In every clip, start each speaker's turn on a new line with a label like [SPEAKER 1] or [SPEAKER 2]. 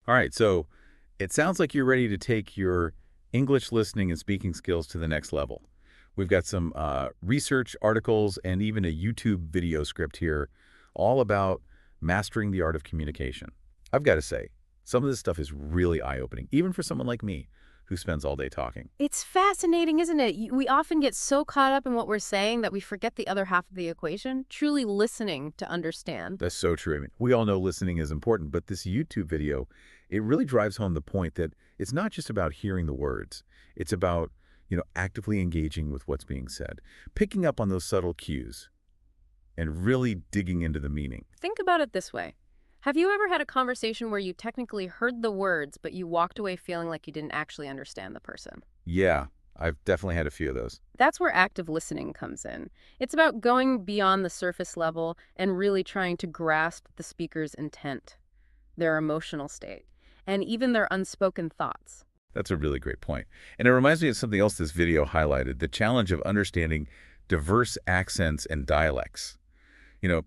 [SPEAKER 1] All right, so it sounds like you're ready to take your English listening and speaking skills to the next level. We've got some research articles and even a YouTube video script here all about mastering the art of communication. I've got to say, some of this stuff is really eye-opening, even for someone like me who spends all day talking.
[SPEAKER 2] It's fascinating, isn't it? We often get so caught up in what we're saying that we forget the other half of the equation, truly listening to understand.
[SPEAKER 1] That's so true. I mean, we all know listening is important, but this YouTube video, it really drives home the point that it's not just about hearing the words. It's about, actively engaging with what's being said, picking up on those subtle cues, and really digging into the meaning.
[SPEAKER 2] Think about it this way. Have you ever had a conversation where you technically heard the words, but you walked away feeling like you didn't actually understand the person?
[SPEAKER 1] Yeah, I've definitely had a few of those.
[SPEAKER 2] That's where active listening comes in. It's about going beyond the surface level and really trying to grasp the speaker's intent, their emotional state, and even their unspoken thoughts.
[SPEAKER 1] That's a really great point. And it reminds me of something else this video highlighted, the challenge of understanding diverse accents and dialects. You know,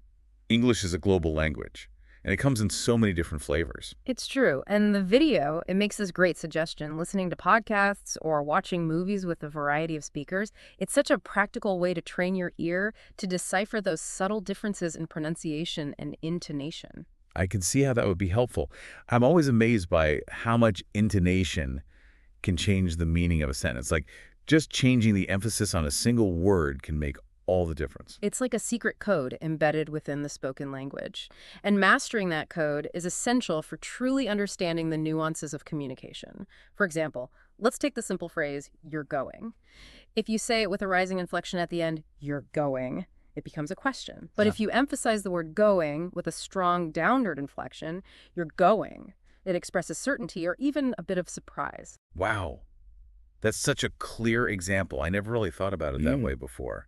[SPEAKER 1] English is a global language, and it comes in so many different flavors.
[SPEAKER 2] It's true. And the video, it makes this great suggestion. Listening to podcasts or watching movies with a variety of speakers, it's such a practical way to train your ear to decipher those subtle differences in pronunciation and intonation.
[SPEAKER 1] I can see how that would be helpful. I'm always amazed by how much intonation can change the meaning of a sentence. Like, just changing the emphasis on a single word can make all the difference.
[SPEAKER 2] It's like a secret code embedded within the spoken language. And mastering that code is essential for truly understanding the nuances of communication. For example, let's take the simple phrase, "you're going." If you say it with a rising inflection at the end, "you're going," it becomes a question. But if you emphasize the word going with a strong downward inflection, "you're going," it expresses certainty or even a bit of surprise.
[SPEAKER 1] Wow. That's such a clear example. I never really thought about it that way before.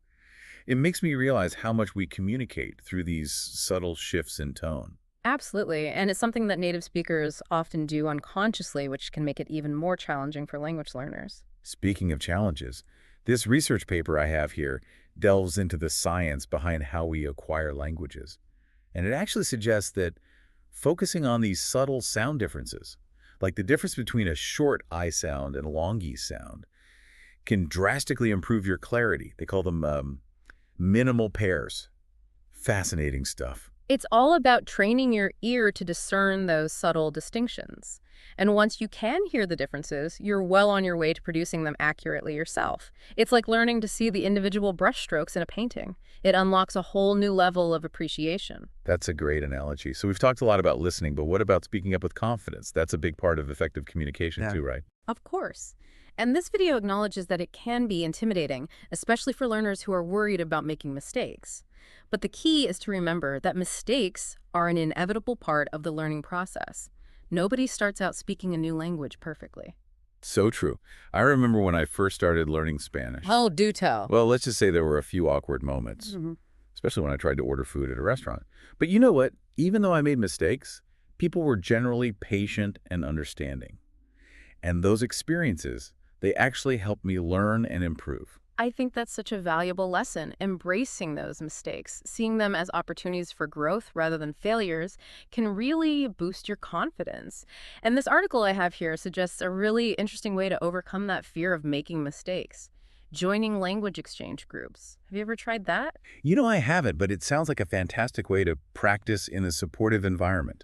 [SPEAKER 1] It makes me realize how much we communicate through these subtle shifts in tone.
[SPEAKER 2] Absolutely. And it's something that native speakers often do unconsciously, which can make it even more challenging for language learners.
[SPEAKER 1] Speaking of challenges, this research paper I have here delves into the science behind how we acquire languages. And it actually suggests that focusing on these subtle sound differences, like the difference between a short I sound and a long E sound, can drastically improve your clarity. They call them minimal pairs. Fascinating stuff.
[SPEAKER 2] It's all about training your ear to discern those subtle distinctions. And once you can hear the differences, you're well on your way to producing them accurately yourself. It's like learning to see the individual brushstrokes in a painting. It unlocks a whole new level of appreciation.
[SPEAKER 1] That's a great analogy. So we've talked a lot about listening, but what about speaking up with confidence? That's a big part of effective communication too, right?
[SPEAKER 2] Of course. And this video acknowledges that it can be intimidating, especially for learners who are worried about making mistakes. But the key is to remember that mistakes are an inevitable part of the learning process. Nobody starts out speaking a new language perfectly.
[SPEAKER 1] So true. I remember when I first started learning Spanish.
[SPEAKER 2] Oh, do tell.
[SPEAKER 1] Well, let's just say there were a few awkward moments, especially when I tried to order food at a restaurant. But you know what? Even though I made mistakes, people were generally patient and understanding. And those experiences, they actually helped me learn and improve.
[SPEAKER 2] I think that's such a valuable lesson. Embracing those mistakes, seeing them as opportunities for growth rather than failures, can really boost your confidence. And this article I have here suggests a really interesting way to overcome that fear of making mistakes. Joining language exchange groups. Have you ever tried that?
[SPEAKER 1] I haven't, but it sounds like a fantastic way to practice in a supportive environment.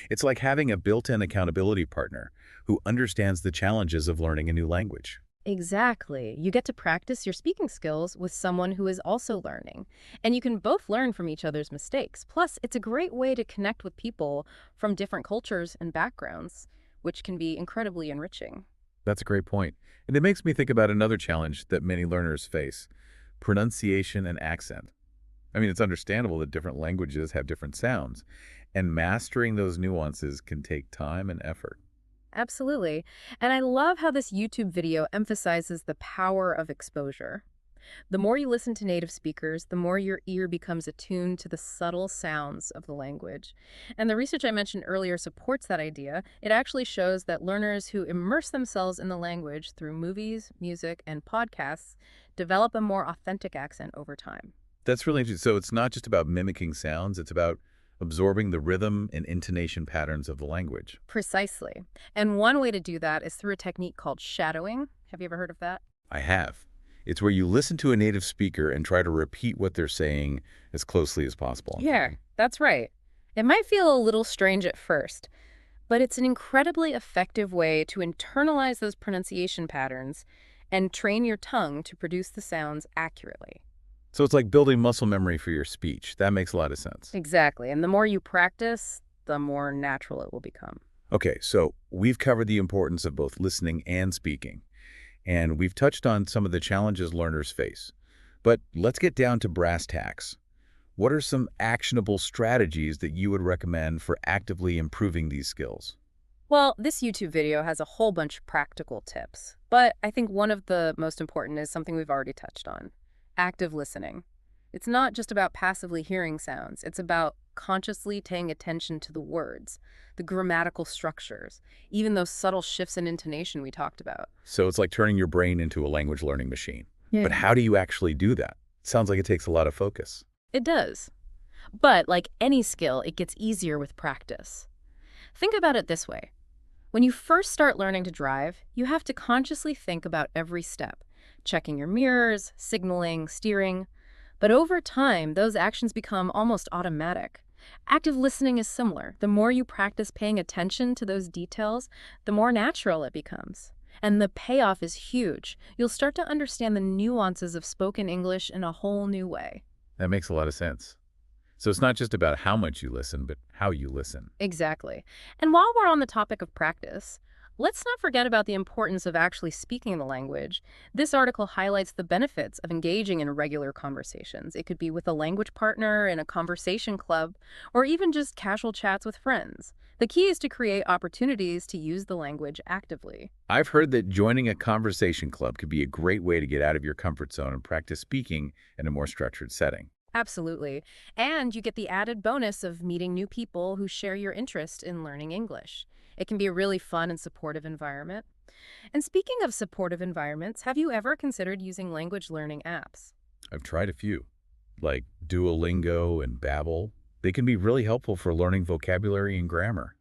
[SPEAKER 1] It's like having a built-in accountability partner who understands the challenges of learning a new language.
[SPEAKER 2] Exactly. You get to practice your speaking skills with someone who is also learning, and you can both learn from each other's mistakes. Plus, it's a great way to connect with people from different cultures and backgrounds, which can be incredibly enriching.
[SPEAKER 1] That's a great point. And it makes me think about another challenge that many learners face: pronunciation and accent. I mean, it's understandable that different languages have different sounds, and mastering those nuances can take time and effort.
[SPEAKER 2] Absolutely. And I love how this YouTube video emphasizes the power of exposure. The more you listen to native speakers, the more your ear becomes attuned to the subtle sounds of the language. And the research I mentioned earlier supports that idea. It actually shows that learners who immerse themselves in the language through movies, music, and podcasts develop a more authentic accent over time.
[SPEAKER 1] That's really interesting. So it's not just about mimicking sounds, it's about absorbing the rhythm and intonation patterns of the language.
[SPEAKER 2] Precisely. And one way to do that is through a technique called shadowing. Have you ever heard of that?
[SPEAKER 1] I have. It's where you listen to a native speaker and try to repeat what they're saying as closely as possible.
[SPEAKER 2] Yeah, that's right. It might feel a little strange at first, but it's an incredibly effective way to internalize those pronunciation patterns and train your tongue to produce the sounds accurately.
[SPEAKER 1] So it's like building muscle memory for your speech. That makes a lot of sense.
[SPEAKER 2] Exactly. And the more you practice, the more natural it will become.
[SPEAKER 1] Okay, so we've covered the importance of both listening and speaking, and we've touched on some of the challenges learners face. But let's get down to brass tacks. What are some actionable strategies that you would recommend for actively improving these skills?
[SPEAKER 2] Well, this YouTube video has a whole bunch of practical tips, but I think one of the most important is something we've already touched on: active listening. It's not just about passively hearing sounds, it's about consciously paying attention to the words, the grammatical structures, even those subtle shifts in intonation we talked about.
[SPEAKER 1] So it's like turning your brain into a language learning machine.
[SPEAKER 2] Yeah.
[SPEAKER 1] But how do you actually do that? Sounds like it takes a lot of focus.
[SPEAKER 2] It does. But like any skill, it gets easier with practice. Think about it this way. When you first start learning to drive, you have to consciously think about every step, checking your mirrors, signaling, steering. But over time, those actions become almost automatic. Active listening is similar. The more you practice paying attention to those details, the more natural it becomes. And the payoff is huge. You'll start to understand the nuances of spoken English in a whole new way.
[SPEAKER 1] That makes a lot of sense. So it's not just about how much you listen, but how you listen.
[SPEAKER 2] Exactly. And while we're on the topic of practice, let's not forget about the importance of actually speaking the language. This article highlights the benefits of engaging in regular conversations. It could be with a language partner, in a conversation club, or even just casual chats with friends. The key is to create opportunities to use the language actively.
[SPEAKER 1] I've heard that joining a conversation club could be a great way to get out of your comfort zone and practice speaking in a more structured setting.
[SPEAKER 2] Absolutely. And you get the added bonus of meeting new people who share your interest in learning English. It can be a really fun and supportive environment. And speaking of supportive environments, have you ever considered using language learning apps?
[SPEAKER 1] I've tried a few, like Duolingo and Babbel. They can be really helpful for learning vocabulary and grammar.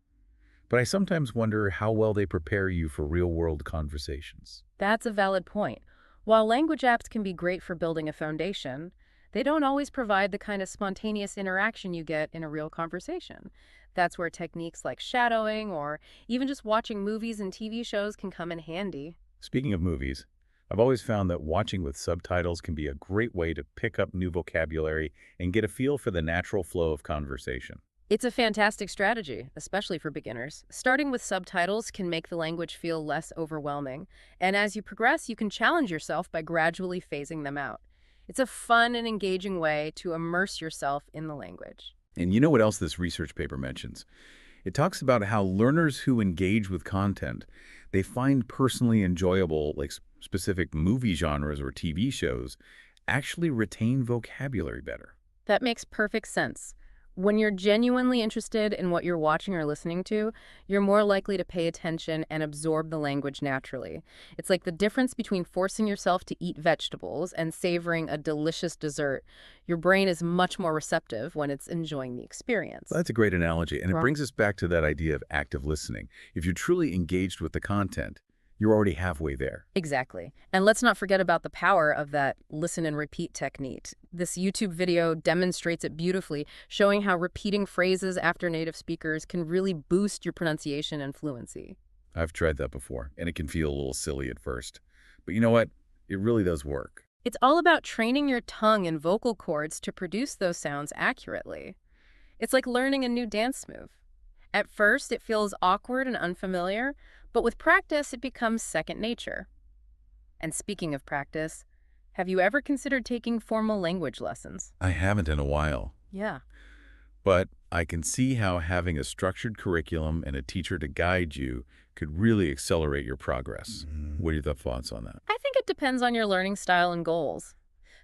[SPEAKER 1] But I sometimes wonder how well they prepare you for real-world conversations.
[SPEAKER 2] That's a valid point. While language apps can be great for building a foundation, they don't always provide the kind of spontaneous interaction you get in a real conversation. That's where techniques like shadowing or even just watching movies and TV shows can come in handy.
[SPEAKER 1] Speaking of movies, I've always found that watching with subtitles can be a great way to pick up new vocabulary and get a feel for the natural flow of conversation.
[SPEAKER 2] It's a fantastic strategy, especially for beginners. Starting with subtitles can make the language feel less overwhelming, and as you progress, you can challenge yourself by gradually phasing them out. It's a fun and engaging way to immerse yourself in the language.
[SPEAKER 1] And you know what else this research paper mentions? It talks about how learners who engage with content, they find personally enjoyable, like specific movie genres or TV shows, actually retain vocabulary better.
[SPEAKER 2] That makes perfect sense. When you're genuinely interested in what you're watching or listening to, you're more likely to pay attention and absorb the language naturally. It's like the difference between forcing yourself to eat vegetables and savoring a delicious dessert. Your brain is much more receptive when it's enjoying the experience.
[SPEAKER 1] That's a great analogy, and it
[SPEAKER 2] Right.
[SPEAKER 1] brings us back to that idea of active listening. If you're truly engaged with the content, you're already halfway there.
[SPEAKER 2] Exactly. And let's not forget about the power of that listen and repeat technique. This YouTube video demonstrates it beautifully, showing how repeating phrases after native speakers can really boost your pronunciation and fluency.
[SPEAKER 1] I've tried that before, and it can feel a little silly at first. But you know what? It really does work.
[SPEAKER 2] It's all about training your tongue and vocal cords to produce those sounds accurately. It's like learning a new dance move. At first, it feels awkward and unfamiliar, but with practice, it becomes second nature. And speaking of practice, have you ever considered taking formal language lessons?
[SPEAKER 1] I haven't in a while,
[SPEAKER 2] Yeah.
[SPEAKER 1] but I can see how having a structured curriculum and a teacher to guide you could really accelerate your progress. What are your thoughts on that?
[SPEAKER 2] I think it depends on your learning style and goals.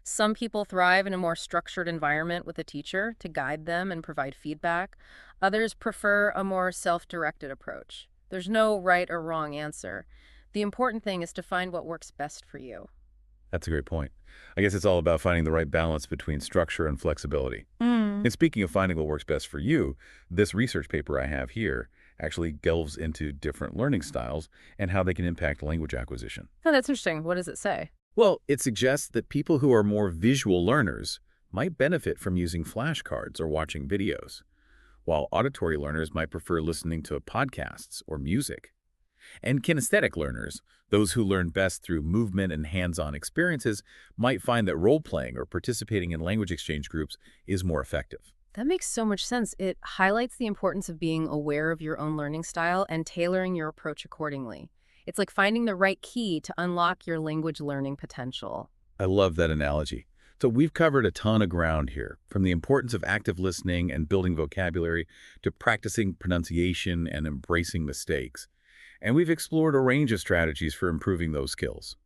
[SPEAKER 2] Some people thrive in a more structured environment with a teacher to guide them and provide feedback. Others prefer a more self-directed approach. There's no right or wrong answer. The important thing is to find what works best for you.
[SPEAKER 1] That's a great point. I guess it's all about finding the right balance between structure and flexibility.
[SPEAKER 2] Mm.
[SPEAKER 1] And speaking of finding what works best for you, this research paper I have here actually delves into different learning styles and how they can impact language acquisition.
[SPEAKER 2] Oh, that's interesting. What does it say?
[SPEAKER 1] Well, it suggests that people who are more visual learners might benefit from using flashcards or watching videos, while auditory learners might prefer listening to podcasts or music. And kinesthetic learners, those who learn best through movement and hands-on experiences, might find that role-playing or participating in language exchange groups is more effective.
[SPEAKER 2] That makes so much sense. It highlights the importance of being aware of your own learning style and tailoring your approach accordingly. It's like finding the right key to unlock your language learning potential.
[SPEAKER 1] I love that analogy. So we've covered a ton of ground here, from the importance of active listening and building vocabulary to practicing pronunciation and embracing mistakes. And we've explored a range of strategies for improving those skills,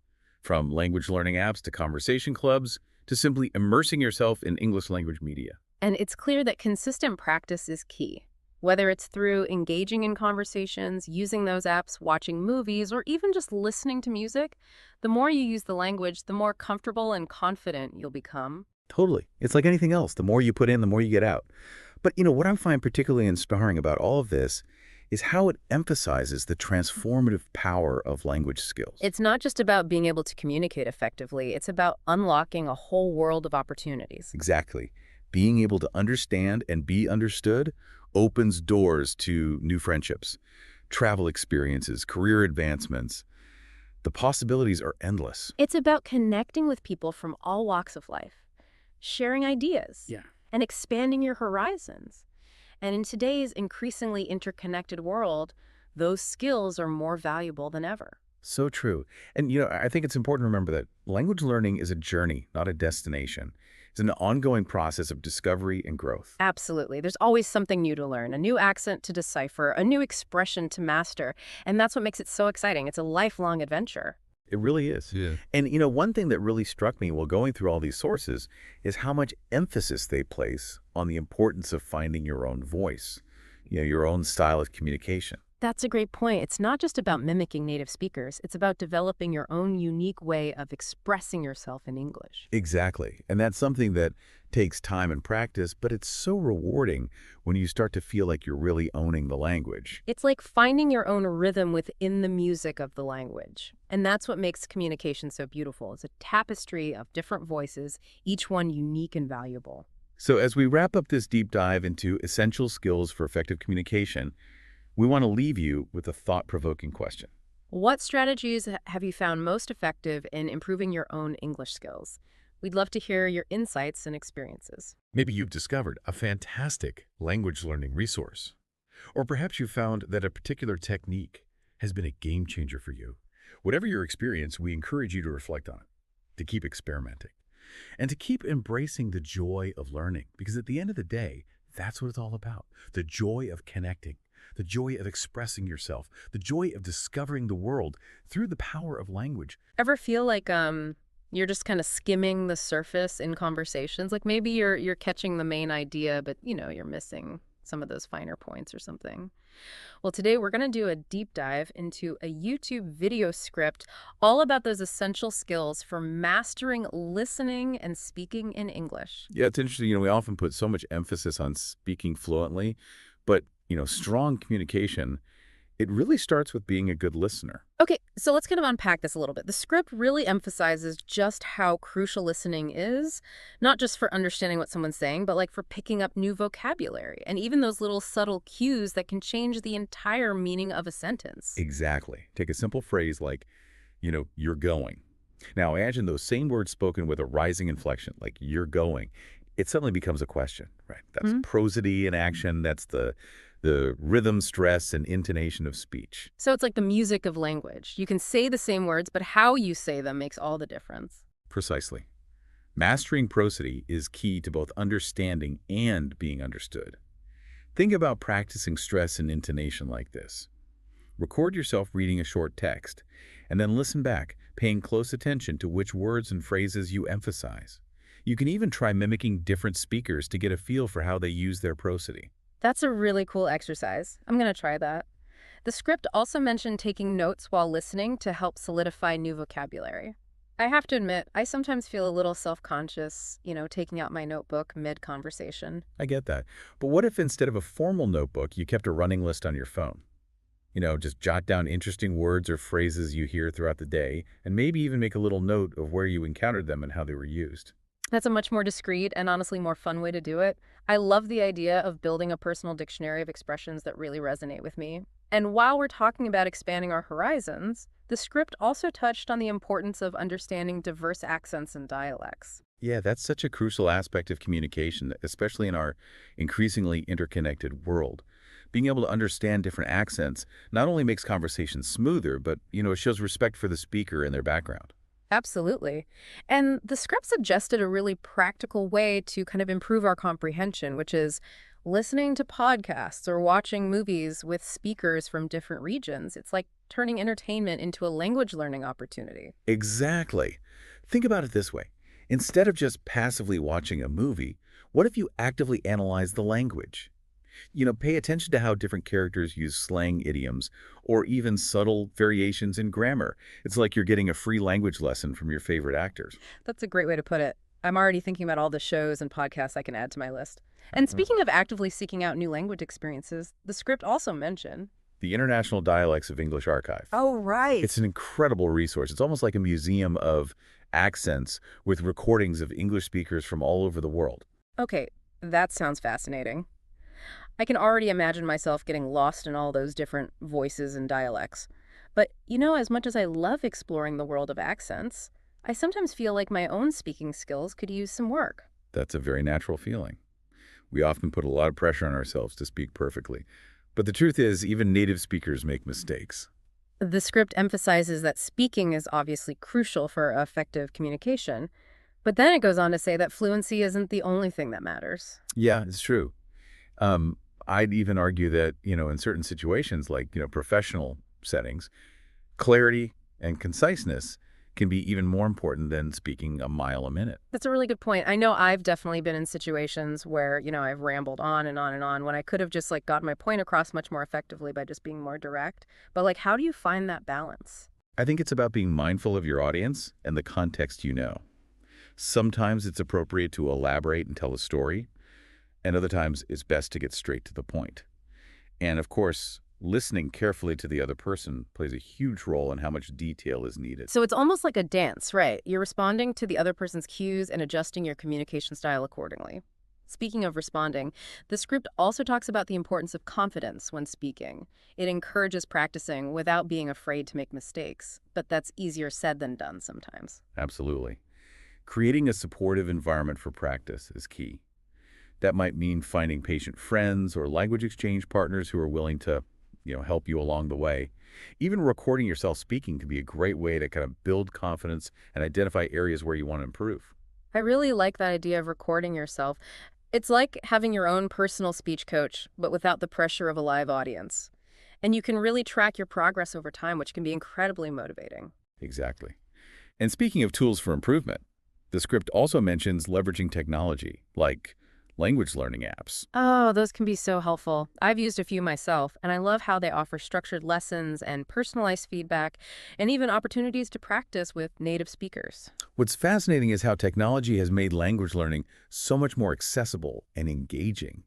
[SPEAKER 1] from language learning apps to conversation clubs to simply immersing yourself in English language media.
[SPEAKER 2] And it's clear that consistent practice is key. Whether it's through engaging in conversations, using those apps, watching movies, or even just listening to music, the more you use the language, the more comfortable and confident you'll become.
[SPEAKER 1] Totally. It's like anything else. The more you put in, the more you get out. But, what I find particularly inspiring about all of this is how it emphasizes the transformative power of language skills.
[SPEAKER 2] It's not just about being able to communicate effectively, it's about unlocking a whole world of opportunities.
[SPEAKER 1] Exactly. Being able to understand and be understood opens doors to new friendships, travel experiences, career advancements. The possibilities are endless.
[SPEAKER 2] It's about connecting with people from all walks of life, sharing ideas,
[SPEAKER 1] Yeah.
[SPEAKER 2] and expanding your horizons. And in today's increasingly interconnected world, those skills are more valuable than ever.
[SPEAKER 1] So true. And, I think it's important to remember that language learning is a journey, not a destination. It's an ongoing process of discovery and growth.
[SPEAKER 2] Absolutely. There's always something new to learn, a new accent to decipher, a new expression to master. And that's what makes it so exciting. It's a lifelong adventure.
[SPEAKER 1] It really is.
[SPEAKER 3] Yeah.
[SPEAKER 1] And, one thing that really struck me while going through all these sources is how much emphasis they place on the importance of finding your own voice, your own style of communication.
[SPEAKER 2] That's a great point. It's not just about mimicking native speakers. It's about developing your own unique way of expressing yourself in English.
[SPEAKER 1] Exactly. And that's something that takes time and practice, but it's so rewarding when you start to feel like you're really owning the language.
[SPEAKER 2] It's like finding your own rhythm within the music of the language. And that's what makes communication so beautiful. It's a tapestry of different voices, each one unique and valuable.
[SPEAKER 1] So as we wrap up this deep dive into essential skills for effective communication, we want to leave you with a thought-provoking question.
[SPEAKER 2] What strategies have you found most effective in improving your own English skills? We'd love to hear your insights and experiences.
[SPEAKER 3] Maybe you've discovered a fantastic language learning resource. Or perhaps you found that a particular technique has been a game changer for you. Whatever your experience, we encourage you to reflect on it, to keep experimenting, and to keep embracing the joy of learning. Because at the end of the day, that's what it's all about. The joy of connecting, the joy of expressing yourself, the joy of discovering the world through the power of language.
[SPEAKER 2] Ever feel like you're just kind of skimming the surface in conversations? Like maybe you're catching the main idea, but you're missing some of those finer points or something. Well, today we're going to do a deep dive into a YouTube video script all about those essential skills for mastering listening and speaking in English.
[SPEAKER 1] Yeah, it's interesting. We often put so much emphasis on speaking fluently, but, strong communication, it really starts with being a good listener.
[SPEAKER 2] Okay, so let's kind of unpack this a little bit. The script really emphasizes just how crucial listening is, not just for understanding what someone's saying, but like for picking up new vocabulary and even those little subtle cues that can change the entire meaning of a sentence.
[SPEAKER 1] Exactly. Take a simple phrase like, you're going. Now, imagine those same words spoken with a rising inflection, like you're going. It suddenly becomes a question, right? That's prosody in action. That's the rhythm, stress, and intonation of speech.
[SPEAKER 2] So it's like the music of language. You can say the same words, but how you say them makes all the difference.
[SPEAKER 1] Precisely. Mastering prosody is key to both understanding and being understood. Think about practicing stress and intonation like this. Record yourself reading a short text, and then listen back, paying close attention to which words and phrases you emphasize. You can even try mimicking different speakers to get a feel for how they use their prosody.
[SPEAKER 2] That's a really cool exercise. I'm going to try that. The script also mentioned taking notes while listening to help solidify new vocabulary. I have to admit, I sometimes feel a little self-conscious, taking out my notebook mid-conversation.
[SPEAKER 1] I get that. But what if instead of a formal notebook, you kept a running list on your phone? Just jot down interesting words or phrases you hear throughout the day, and maybe even make a little note of where you encountered them and how they were used.
[SPEAKER 2] That's a much more discreet and honestly more fun way to do it. I love the idea of building a personal dictionary of expressions that really resonate with me. And while we're talking about expanding our horizons, the script also touched on the importance of understanding diverse accents and dialects.
[SPEAKER 1] Yeah, that's such a crucial aspect of communication, especially in our increasingly interconnected world. Being able to understand different accents not only makes conversations smoother, but, it shows respect for the speaker and their background.
[SPEAKER 2] Absolutely. And the script suggested a really practical way to kind of improve our comprehension, which is listening to podcasts or watching movies with speakers from different regions. It's like turning entertainment into a language learning opportunity.
[SPEAKER 1] Exactly. Think about it this way. Instead of just passively watching a movie, what if you actively analyze the language? Pay attention to how different characters use slang idioms or even subtle variations in grammar. It's like you're getting a free language lesson from your favorite actors.
[SPEAKER 2] That's a great way to put it. I'm already thinking about all the shows and podcasts I can add to my list. And speaking of actively seeking out new language experiences, the script also mentioned.
[SPEAKER 1] The International Dialects of English Archive.
[SPEAKER 2] Oh, right.
[SPEAKER 1] It's an incredible resource. It's almost like a museum of accents with recordings of English speakers from all over the world.
[SPEAKER 2] Okay, that sounds fascinating. I can already imagine myself getting lost in all those different voices and dialects. But, as much as I love exploring the world of accents, I sometimes feel like my own speaking skills could use some work.
[SPEAKER 1] That's a very natural feeling. We often put a lot of pressure on ourselves to speak perfectly. But the truth is, even native speakers make mistakes.
[SPEAKER 2] The script emphasizes that speaking is obviously crucial for effective communication, but then it goes on to say that fluency isn't the only thing that matters.
[SPEAKER 1] Yeah, it's true. I'd even argue that, in certain situations like, professional settings, clarity and conciseness can be even more important than speaking a mile a minute.
[SPEAKER 2] That's a really good point. I know I've definitely been in situations where, I've rambled on and on and on when I could have just got my point across much more effectively by just being more direct. But how do you find that balance?
[SPEAKER 1] I think it's about being mindful of your audience and the context you know. Sometimes it's appropriate to elaborate and tell a story, and other times it's best to get straight to the point. And of course, listening carefully to the other person plays a huge role in how much detail is needed.
[SPEAKER 2] So it's almost like a dance, right? You're responding to the other person's cues and adjusting your communication style accordingly. Speaking of responding, the script also talks about the importance of confidence when speaking. It encourages practicing without being afraid to make mistakes, but that's easier said than done sometimes.
[SPEAKER 1] Absolutely. Creating a supportive environment for practice is key. That might mean finding patient friends or language exchange partners who are willing to, help you along the way. Even recording yourself speaking can be a great way to kind of build confidence and identify areas where you want to improve.
[SPEAKER 2] I really like that idea of recording yourself. It's like having your own personal speech coach, but without the pressure of a live audience. And you can really track your progress over time, which can be incredibly motivating.
[SPEAKER 1] Exactly. And speaking of tools for improvement, the script also mentions leveraging technology, like language learning apps.
[SPEAKER 2] Oh, those can be so helpful. I've used a few myself, and I love how they offer structured lessons and personalized feedback, and even opportunities to practice with native speakers.
[SPEAKER 1] What's fascinating is how technology has made language learning so much more accessible and engaging.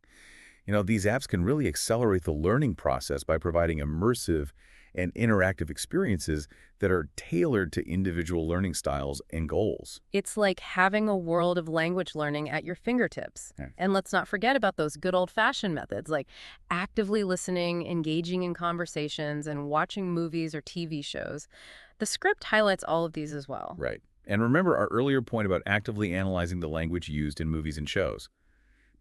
[SPEAKER 1] These apps can really accelerate the learning process by providing immersive and interactive experiences that are tailored to individual learning styles and goals.
[SPEAKER 2] It's like having a world of language learning at your fingertips.
[SPEAKER 1] Yeah.
[SPEAKER 2] And let's not forget about those good old-fashioned methods like actively listening, engaging in conversations, and watching movies or TV shows. The script highlights all of these as well.
[SPEAKER 1] Right. And remember our earlier point about actively analyzing the language used in movies and shows.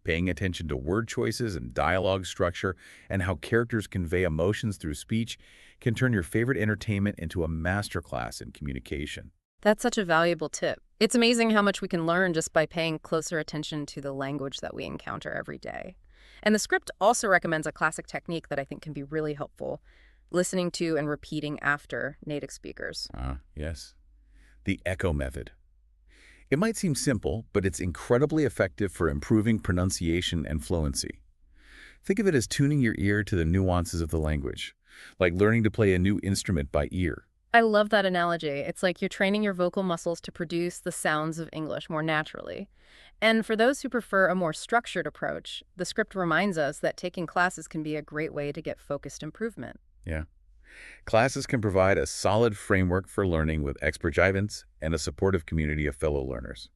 [SPEAKER 1] Paying attention to word choices and dialogue structure and how characters convey emotions through speech can turn your favorite entertainment into a masterclass in communication.
[SPEAKER 2] That's such a valuable tip. It's amazing how much we can learn just by paying closer attention to the language that we encounter every day. And the script also recommends a classic technique that I think can be really helpful: listening to and repeating after native speakers.
[SPEAKER 1] Yes. The echo method. It might seem simple, but it's incredibly effective for improving pronunciation and fluency. Think of it as tuning your ear to the nuances of the language, like learning to play a new instrument by ear.
[SPEAKER 2] I love that analogy. It's like you're training your vocal muscles to produce the sounds of English more naturally. And for those who prefer a more structured approach, the script reminds us that taking classes can be a great way to get focused improvement.
[SPEAKER 1] Yeah. Classes can provide a solid framework for learning with expert guidance and a supportive community of fellow learners.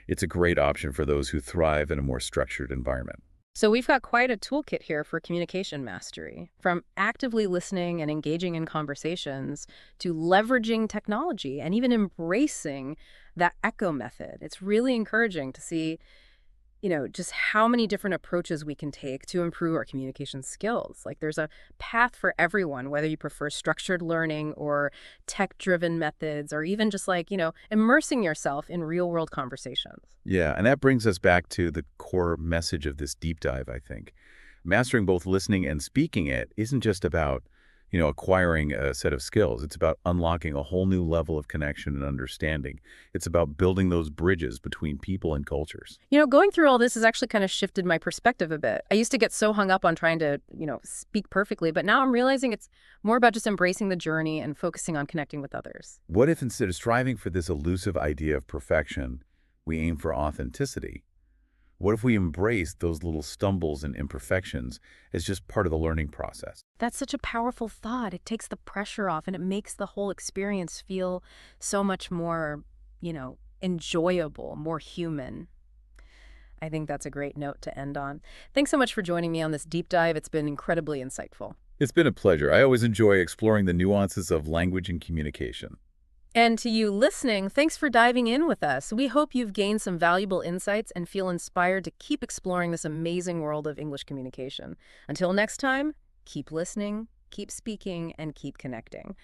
[SPEAKER 1] It's a great option for those who thrive in a more structured environment.
[SPEAKER 2] So we've got quite a toolkit here for communication mastery, from actively listening and engaging in conversations to leveraging technology and even embracing that echo method. It's really encouraging to see, just how many different approaches we can take to improve our communication skills. Like there's a path for everyone, whether you prefer structured learning or tech-driven methods, or even just like, immersing yourself in real-world conversations.
[SPEAKER 1] Yeah, and that brings us back to the core message of this deep dive, I think. Mastering both listening and speaking it isn't just about, acquiring a set of skills. It's about unlocking a whole new level of connection and understanding. It's about building those bridges between people and cultures.
[SPEAKER 2] Going through all this has actually kind of shifted my perspective a bit. I used to get so hung up on trying to, speak perfectly, but now I'm realizing it's more about just embracing the journey and focusing on connecting with others.
[SPEAKER 1] What if instead of striving for this elusive idea of perfection, we aim for authenticity? What if we embrace those little stumbles and imperfections as just part of the learning process?
[SPEAKER 2] That's such a powerful thought. It takes the pressure off and it makes the whole experience feel so much more, enjoyable, more human. I think that's a great note to end on. Thanks so much for joining me on this deep dive. It's been incredibly insightful.
[SPEAKER 1] It's been a pleasure. I always enjoy exploring the nuances of language and communication.
[SPEAKER 2] And to you listening, thanks for diving in with us. We hope you've gained some valuable insights and feel inspired to keep exploring this amazing world of English communication. Until next time, keep listening, keep speaking, and keep connecting.